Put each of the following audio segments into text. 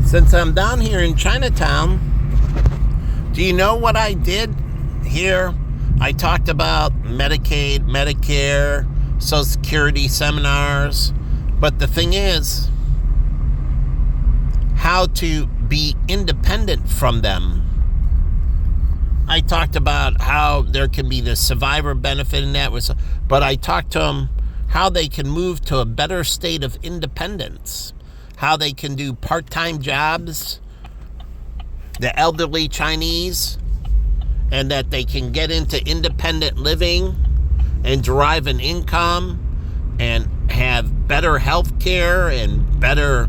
Since I'm down here in Chinatown, do you know what I did here? I talked about Medicaid, Medicare, Social Security seminars, but the thing is, how to be independent from them. I talked about how there can be the survivor benefit in that, but I talked to them how they can move to a better state of independence, how they can do part-time jobs, the elderly Chinese, and that they can get into independent living and derive an income and have better health care and better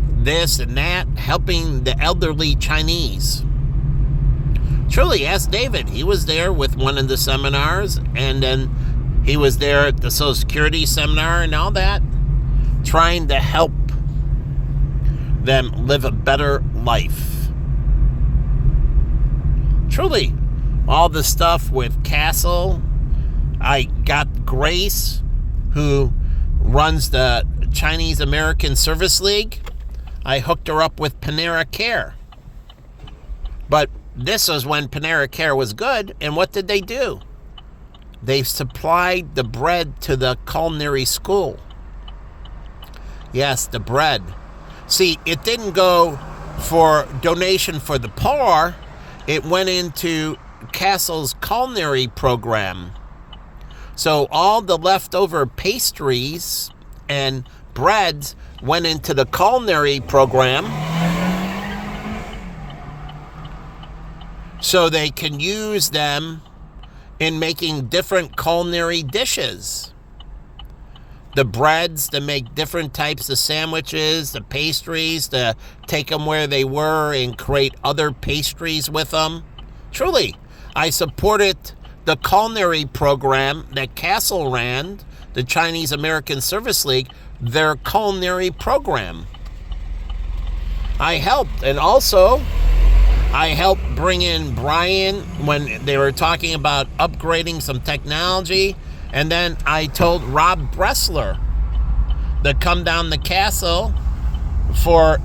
this and that, helping the elderly Chinese. Truly, ask David. He was there with one of the seminars, and then he was there at the Social Security seminar and all that, trying to help them live a better life. Truly, all the stuff with Castle. I got Grace, who runs the Chinese American Service League. I hooked her up with Panera Care. But this was when Panera Care was good, and what did they do? They supplied the bread to the culinary school. Yes, the bread. See, it didn't go for donation for the poor. It went into Castle's culinary program. So all the leftover pastries and breads went into the culinary program so they can use them in making different culinary dishes. The breads to make different types of sandwiches, the pastries to take them where they were and create other pastries with them. Truly, I supported the culinary program that Castle ran, the Chinese American Service League, their culinary program. I helped, and also I helped bring in Brian when they were talking about upgrading some technology. And then I told Rob Bressler to come down the Castle for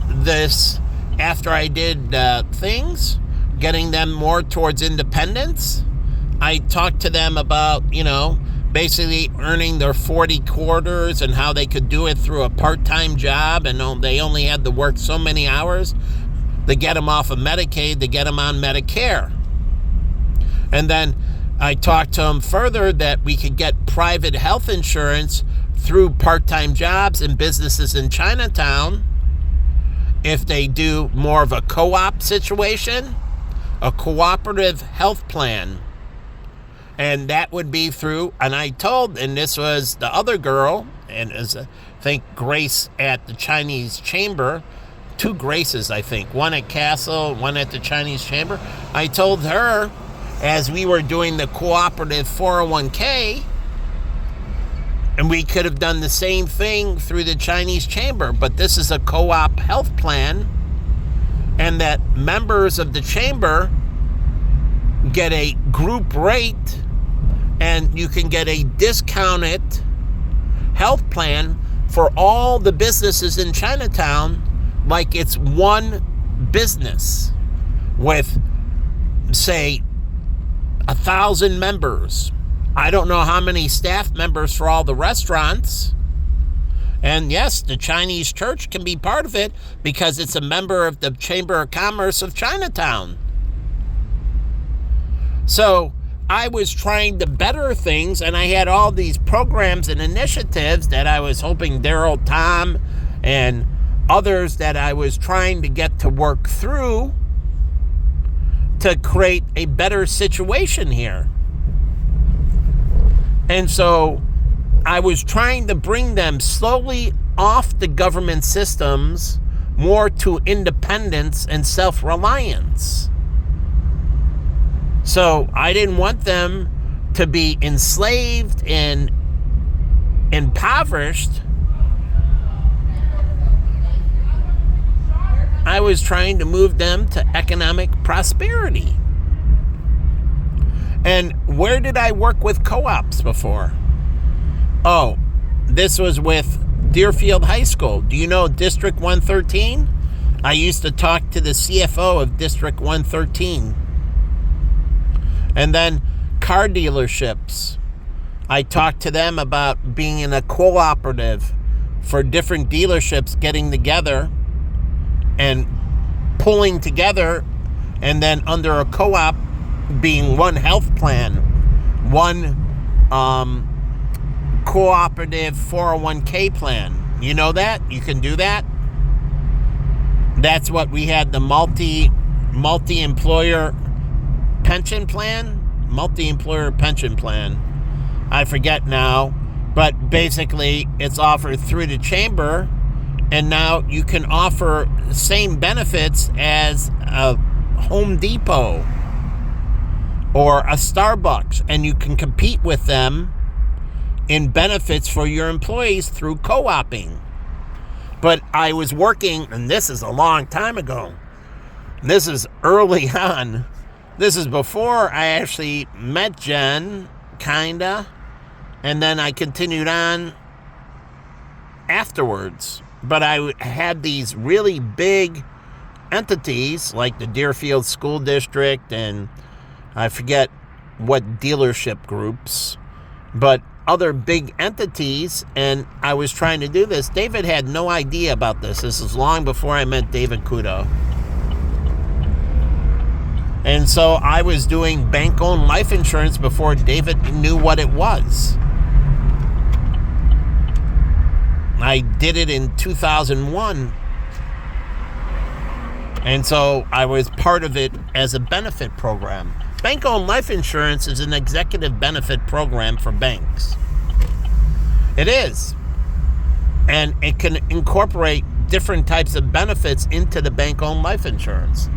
this after I did things, getting them more towards independence. I talked to them about, basically earning their 40 quarters and how they could do it through a part-time job, and they only had to work so many hours to get them off of Medicaid, to get them on Medicare. And then I talked to them further that we could get private health insurance through part-time jobs and businesses in Chinatown if they do more of a co-op situation, a cooperative health plan. And that would be through, and I told, and this was the other girl, and as I think Grace at the Chinese Chamber, two Graces, I think, one at Castle, one at the Chinese Chamber. I told her, as we were doing the cooperative 401k, and we could have done the same thing through the Chinese Chamber, but this is a co-op health plan, and that members of the chamber get a group rate, and you can get a discounted health plan for all the businesses in Chinatown, like it's one business with, say, 1,000 members. I don't know how many staff members for all the restaurants. And yes, the Chinese church can be part of it because it's a member of the Chamber of Commerce of Chinatown. So I was trying to better things, and I had all these programs and initiatives that I was hoping Daryl, Tom, and others that I was trying to get to work through to create a better situation here. And so I was trying to bring them slowly off the government systems more to independence and self-reliance. So I didn't want them to be enslaved and impoverished. I was trying to move them to economic prosperity. And where did I work with co-ops before? Oh, this was with Deerfield High School. Do you know District 113? I used to talk to the CFO of District 113. And then car dealerships. I talked to them about being in a cooperative for different dealerships getting together and pulling together, and then under a co-op being one health plan, one cooperative 401k plan. You know that? You can do that? That's what we had, the multi-employer pension plan? Multi-employer pension plan. I forget now, but basically it's offered through the chamber, and now you can offer the same benefits as a Home Depot or a Starbucks, and you can compete with them in benefits for your employees through co-oping. But I was working, and this is a long time ago. This is early on. This is before I actually met Jen, kinda, and then I continued on afterwards. But I had these really big entities like the Deerfield School District, and I forget what dealership groups, but other big entities, and I was trying to do this. David had no idea about this. This is long before I met David Kudo. And so I was doing bank-owned life insurance before David knew what it was. I did it in 2001. And so I was part of it as a benefit program. Bank-owned life insurance is an executive benefit program for banks. It is. And it can incorporate different types of benefits into the bank-owned life insurance.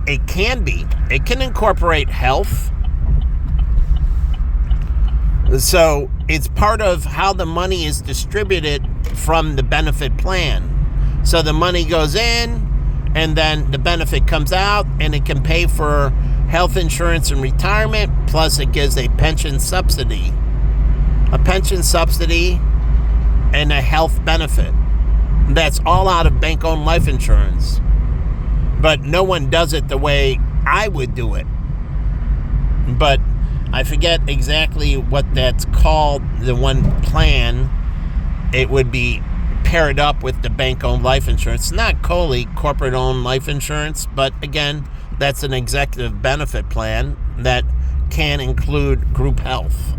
It can be. It can incorporate health. So it's part of how the money is distributed from the benefit plan. So the money goes in, and then the benefit comes out, and it can pay for health insurance and retirement, plus it gives a pension subsidy. A pension subsidy and a health benefit. That's all out of bank-owned life insurance. But no one does it the way I would do it. But I forget exactly what that's called, the one plan. It would be paired up with the bank-owned life insurance. Not COLI, corporate-owned life insurance, but again, that's an executive benefit plan that can include group health.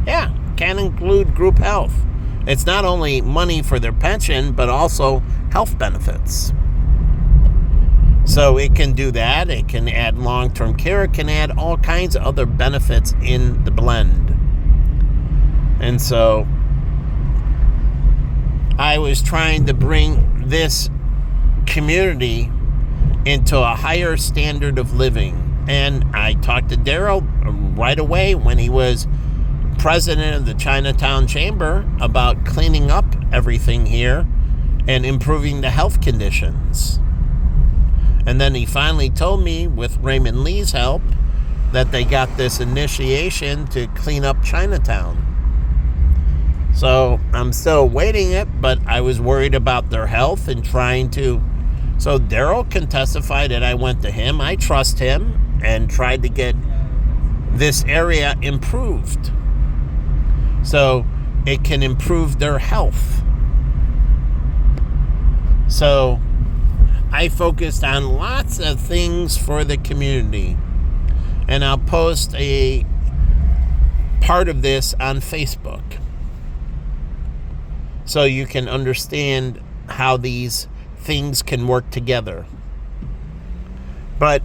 Yeah, can include group health. It's not only money for their pension, but also health benefits. So it can do that. It can add long-term care. It can add all kinds of other benefits in the blend. And so I was trying to bring this community into a higher standard of living. And I talked to Daryl right away when he was president of the Chinatown Chamber about cleaning up everything here and improving the health conditions. And then he finally told me, with Raymond Lee's help, that they got this initiation to clean up Chinatown. So I'm still waiting it, but I was worried about their health and trying to. So Daryl can testify that I went to him. I trust him and tried to get this area improved so it can improve their health. So I focused on lots of things for the community, and I'll post a part of this on Facebook so you can understand how these things can work together. But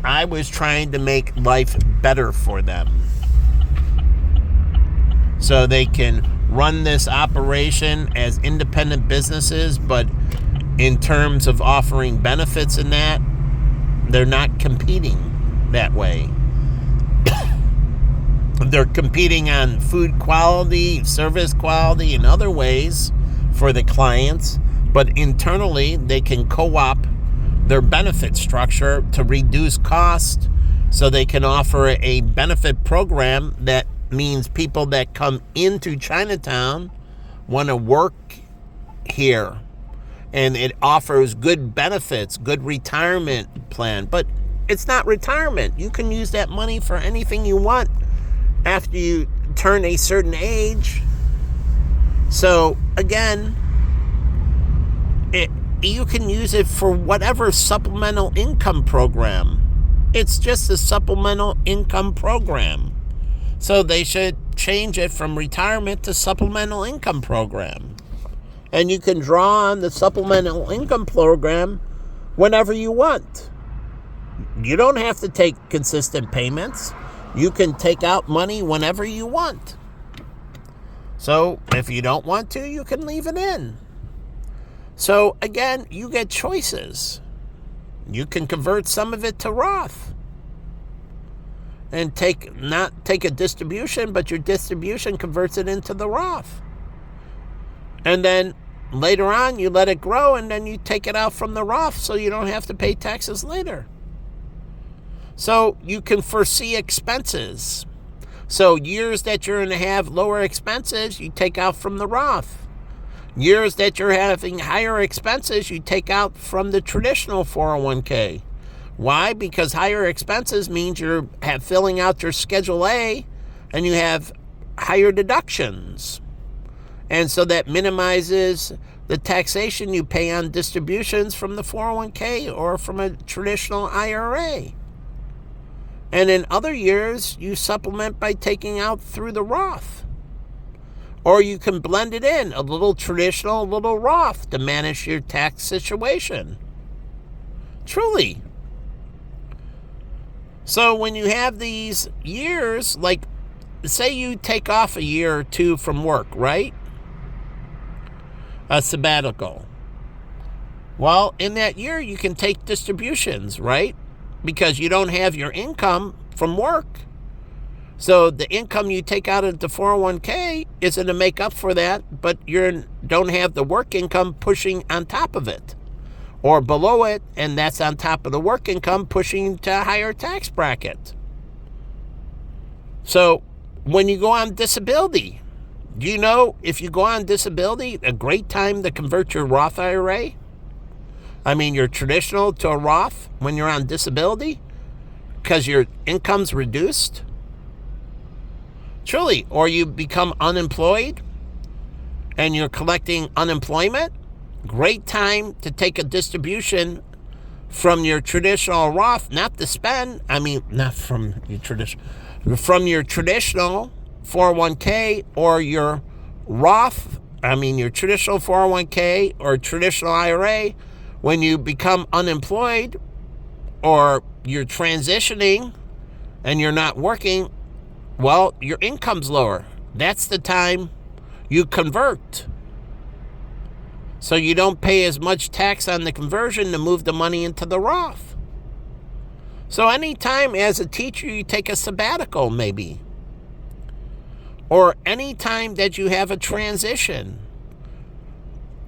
I was trying to make life better for them so they can run this operation as independent businesses, but in terms of offering benefits in that, they're not competing that way. They're competing on food quality, service quality, and other ways for the clients, but internally they can co-op their benefit structure to reduce cost so they can offer a benefit program that means people that come into Chinatown want to work here and it offers good benefits, good retirement plan. But it's not retirement. You can use that money for anything you want after you turn a certain age. So again, you can use it for whatever supplemental income program. It's just a supplemental income program. So they should change it from retirement to supplemental income program. And you can draw on the supplemental income program whenever you want. You don't have to take consistent payments. You can take out money whenever you want. So if you don't want to, you can leave it in. So again, you get choices. You can convert some of it to Roth and not take a distribution, but your distribution converts it into the Roth. And then later on, you let it grow, and then you take it out from the Roth so you don't have to pay taxes later. So you can foresee expenses. So years that you're going to have lower expenses, you take out from the Roth. Years that you're having higher expenses, you take out from the traditional 401k. Why? Because higher expenses means you're filling out your Schedule A and you have higher deductions. And so that minimizes the taxation you pay on distributions from the 401k or from a traditional IRA. And in other years, you supplement by taking out through the Roth. Or you can blend it in, a little traditional, a little Roth to manage your tax situation. Truly. So when you have these years, like say you take off a year or two from work, right? A sabbatical. Well, in that year, you can take distributions, right? Because you don't have your income from work. So the income you take out of the 401k isn't to make up for that, but you don't have the work income pushing on top of it or below it, and that's on top of the work income pushing to a higher tax bracket. So when you go on disability, do you know if you go on disability, a great time to convert your Roth IRA? I mean, your traditional to a Roth when you're on disability because your income's reduced? Truly. Or you become unemployed and you're collecting unemployment? Great time to take a distribution from your traditional Roth, not to spend. I mean, not from your traditional 401k or your Roth. I mean, your traditional 401k or traditional IRA. When you become unemployed or you're transitioning and you're not working, well, your income's lower. That's the time you convert. So you don't pay as much tax on the conversion to move the money into the Roth. So anytime as a teacher you take a sabbatical maybe, or anytime that you have a transition,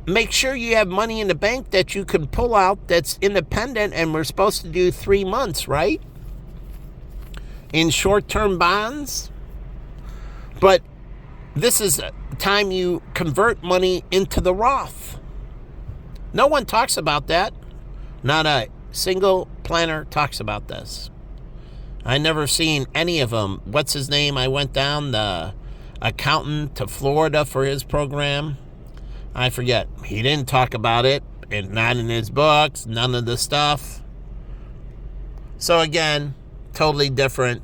make sure you have money in the bank that you can pull out that's independent, and we're supposed to do 3 months, right? In short-term bonds. But this is a time you convert money into the Roth. No one talks about that. Not a single planner talks about this. I never seen any of them. What's his name? I went down, the accountant to Florida for his program. I forget. He didn't talk about it, and not in his books, none of the stuff. So again, totally different.